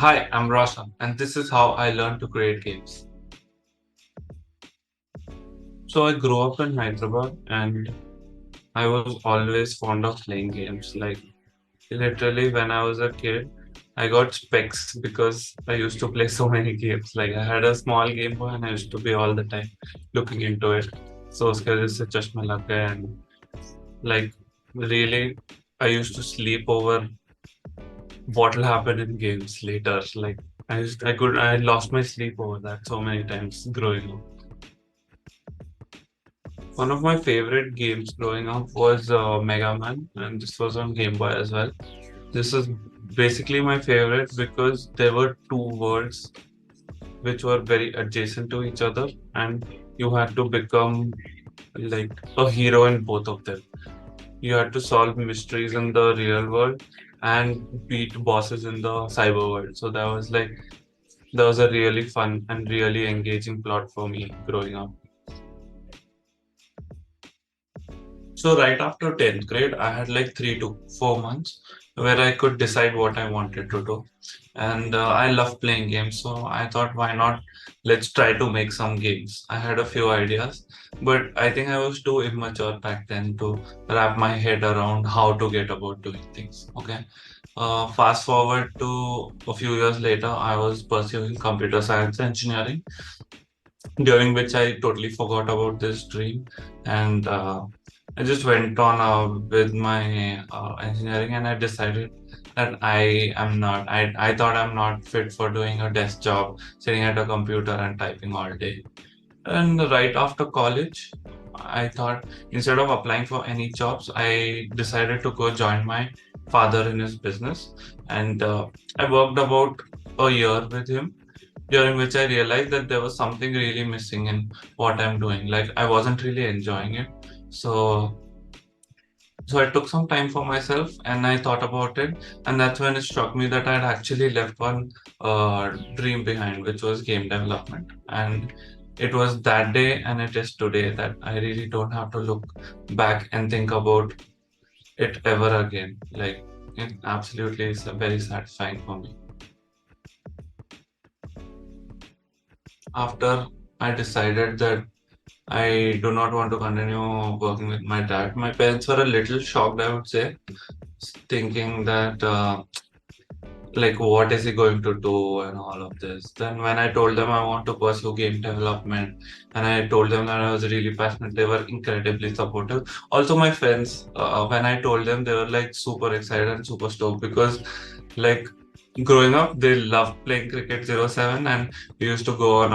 Hi, I'm Roshan, and this is how I learned to create games. So I grew up in Hyderabad, and I was always fond of playing games. Like literally, when I was a kid, I got specs because I used to play so many games. Like I had a small Game Boy, and I used to be all the time looking into it. So उसके वजह से चश्मा लग गया and like really, I used to sleep over what will happen in games later. Like I lost my sleep over that so many times growing up. One of my favorite games growing up was Mega Man, and this was on Game Boy as well. This is basically my favorite because there were two worlds which were very adjacent to each other, and you had to become like a hero in both of them. You had to solve mysteries in the real world and beat bosses in the cyber world. So that was a really fun and really engaging plot for me growing up. So right after 10th grade, I had like 3 to 4 months where I could decide what I wanted to do. And I love playing games. So I thought, why not? Let's try to make some games. I had a few ideas, but I think I was too immature back then to wrap my head around how to get about doing things. Okay. Fast forward to a few years later, I was pursuing computer science engineering, during which I totally forgot about this dream. And I just went on with my engineering, and I decided that I thought I'm not fit for doing a desk job, sitting at a computer and typing all day. And right after college, I thought instead of applying for any jobs, I decided to go join my father in his business. And I worked about a year with him, during which I realized that there was something really missing in what I'm doing. Like I wasn't really enjoying it. So so I took some time for myself and I thought about it. And that's when it struck me that I'd actually left one dream behind, which was game development. And it was that day and it is today that I really don't have to look back and think about it ever again. Like it absolutely is very satisfying for me. After I decided that I do not want to continue working with my dad. My parents were a little shocked, I would say, thinking that like what is he going to do and all of this. Then when I told them I want to pursue game development and I told them that I was really passionate, they were incredibly supportive. Also my friends, when I told them, they were like super excited and super stoked because like growing up they loved playing cricket 07 and we used to go on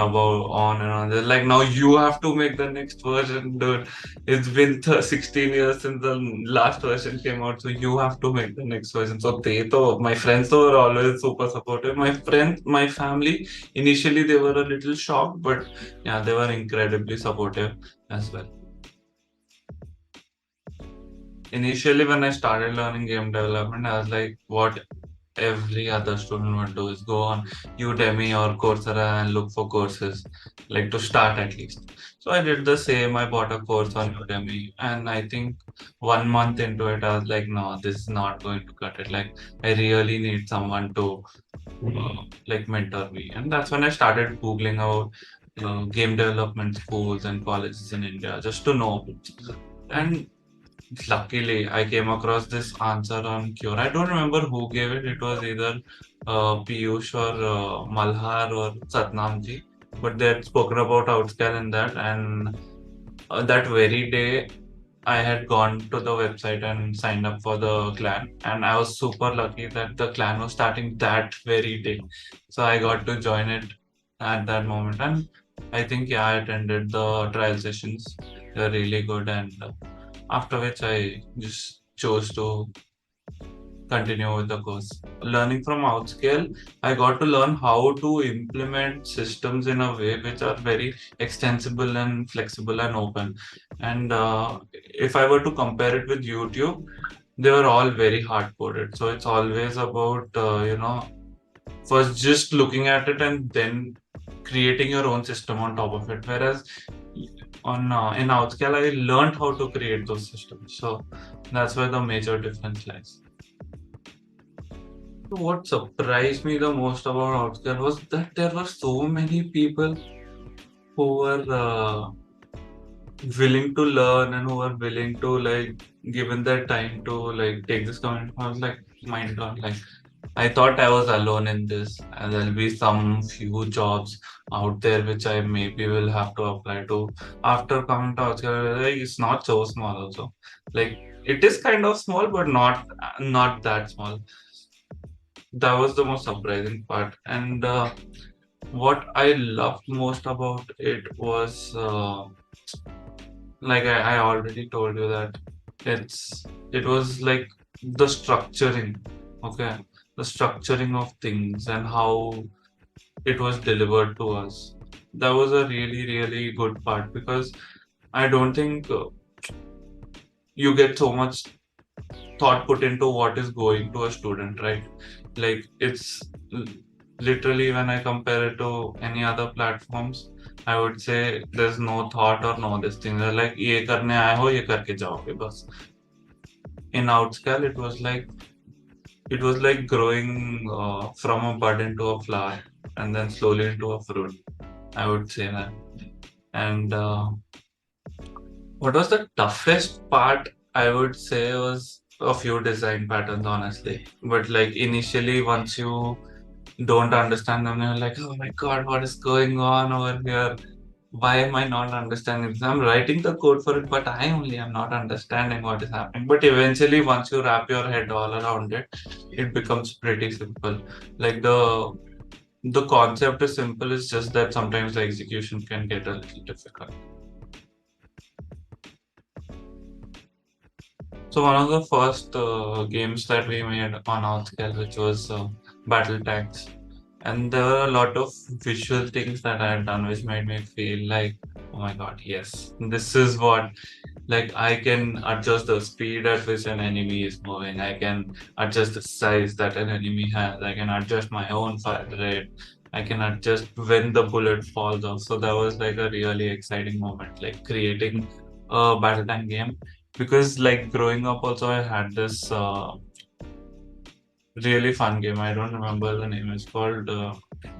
and on. They're like, now you have to make the next version, dude. It's been 16 years since the last version came out, so you have to make the next version. So my friends were always super supportive. My family, initially they were a little shocked, but yeah, they were incredibly supportive as well. Initially, when I started learning game development, I was like, what every other student would do is go on Udemy or Coursera and look for courses, like to start at least. So I did the same. I bought a course on Udemy, and I think 1 month into it, I was like, no, this is not going to cut it. Like, I really need someone to like mentor me, and that's when I started googling about game development schools and colleges in India just to know. And luckily, I came across this answer on Cure. I don't remember who gave it. It was either Piyush or Malhar or Satnamji, but they had spoken about Outscal in that. And that very day, I had gone to the website and signed up for the clan. And I was super lucky that the clan was starting that very day. So I got to join it at that moment. And I think, yeah, I attended the trial sessions. They were really good. And after which I just chose to continue with the course. Learning from Outscale, I got to learn how to implement systems in a way which are very extensible and flexible and open. And if I were to compare it with YouTube, they were all very hard coded. So it's always about, first just looking at it and then creating your own system on top of it. Whereas on in Outscale, I learned how to create those systems. So that's where the major difference lies. What surprised me the most about Outscal was that there were so many people who were willing to learn and who are willing to like given their time to like take this comment. I was like mind blown. Like I thought I was alone in this, and there'll be some few jobs out there which I maybe will have to apply to. After coming to Outside, like, it's not so small also. Like it is kind of small, but not that small. That was the most surprising part, and what I loved most about it was. Like I already told you that it was like the structuring, okay, the structuring of things and how it was delivered to us. That was a really good part because I don't think you get so much thought put into what is going to a student, right? Like l- literally when I compare it to any other platforms, I would say there's no thought or no this thing. They're like ये करने आए हो ये करके जाओगे बस. In Outscale, it was like growing from a bud into a flower and then slowly into a fruit. I would say that. And what was the toughest part? I would say was a few design patterns, honestly. But like initially, once you don't understand them, you're like, oh my god, what is going on over here? Why am I not understanding this? I'm writing the code for it, but I only am not understanding what is happening. But eventually, once you wrap your head all around it, it becomes pretty simple. Like the concept is simple, it's just that sometimes the execution can get a little difficult. So one of the first games that we made on Outscale, which was Battle Tanks, and there were a lot of visual things that I had done, which made me feel like, oh my god, yes, this is what like I can adjust the speed at which an enemy is moving. I can adjust the size that an enemy has. I can adjust my own fire rate. I can adjust when the bullet falls off. So that was like a really exciting moment, like creating a battle tank game. Because like growing up, also I had this really fun game. I don't remember the name. It's called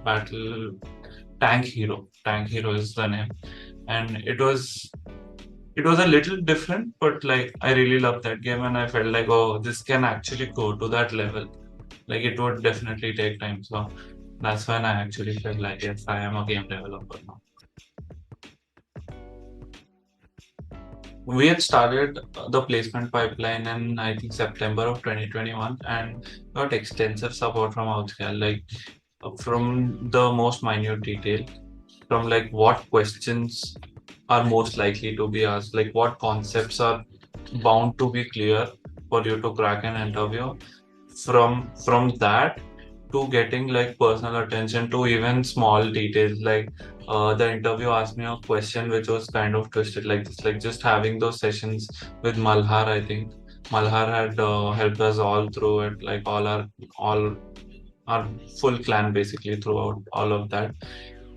Battle Tank Hero. Tank Hero is the name, and it was a little different, but like I really loved that game, and I felt like, oh, this can actually go to that level. Like it would definitely take time. So that's when I actually felt like, yes, I am a game developer now. We had started the placement pipeline in I think September of 2021 and got extensive support from Outscale, like from the most minute detail, from like what questions are most likely to be asked, like what concepts are bound to be clear for you to crack an interview. From that to getting like personal attention to even small details, like the interview asked me a question which was kind of twisted like this, like just having those sessions with Malhar. I think Malhar had helped us all through it, like all our full clan basically throughout all of that,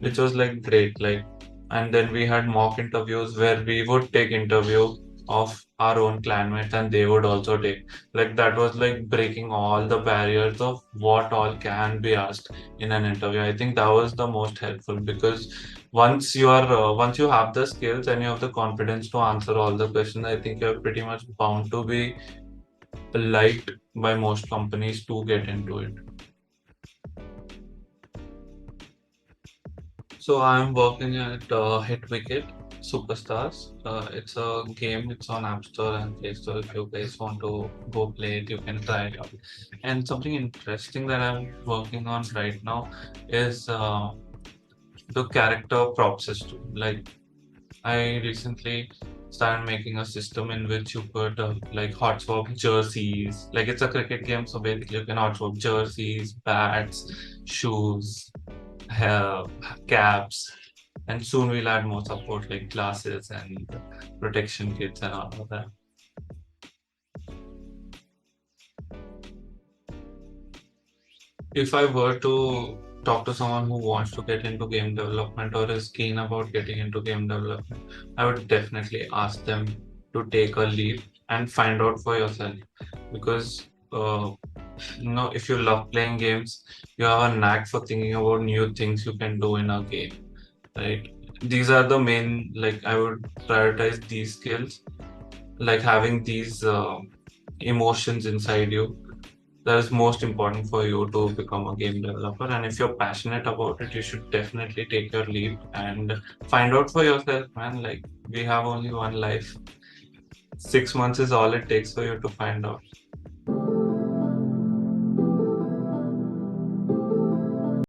which was like great. Like, and then we had mock interviews where we would take interview of our own clanmates and they would also take, like that was like breaking all the barriers of what all can be asked in an interview. I think that was the most helpful because once you have the skills and you have the confidence to answer all the questions, I think you're pretty much bound to be liked by most companies to get into it. So I'm working at Hit Wicket Superstars. It's a game. It's on App Store and Play Store. If you guys want to go play it, you can try it out. And something interesting that I'm working on right now is the character prop system. Like I recently started making a system in which you could like hot swap jerseys. Like it's a cricket game, so basically you can hot swap jerseys, bats, shoes, hair, caps, and soon we'll add more support like glasses and protection kits and all of that. If I were to talk to someone who wants to get into game development or is keen about getting into game development, I would definitely ask them to take a leap and find out for yourself because If you love playing games, you have a knack for thinking about new things you can do in a game, right? These are the main, like, I would prioritize these skills, like having these emotions inside you. That is most important for you to become a game developer. And if you're passionate about it, you should definitely take your leap and find out for yourself, man. Like, we have only one life. 6 months is all it takes for you to find out.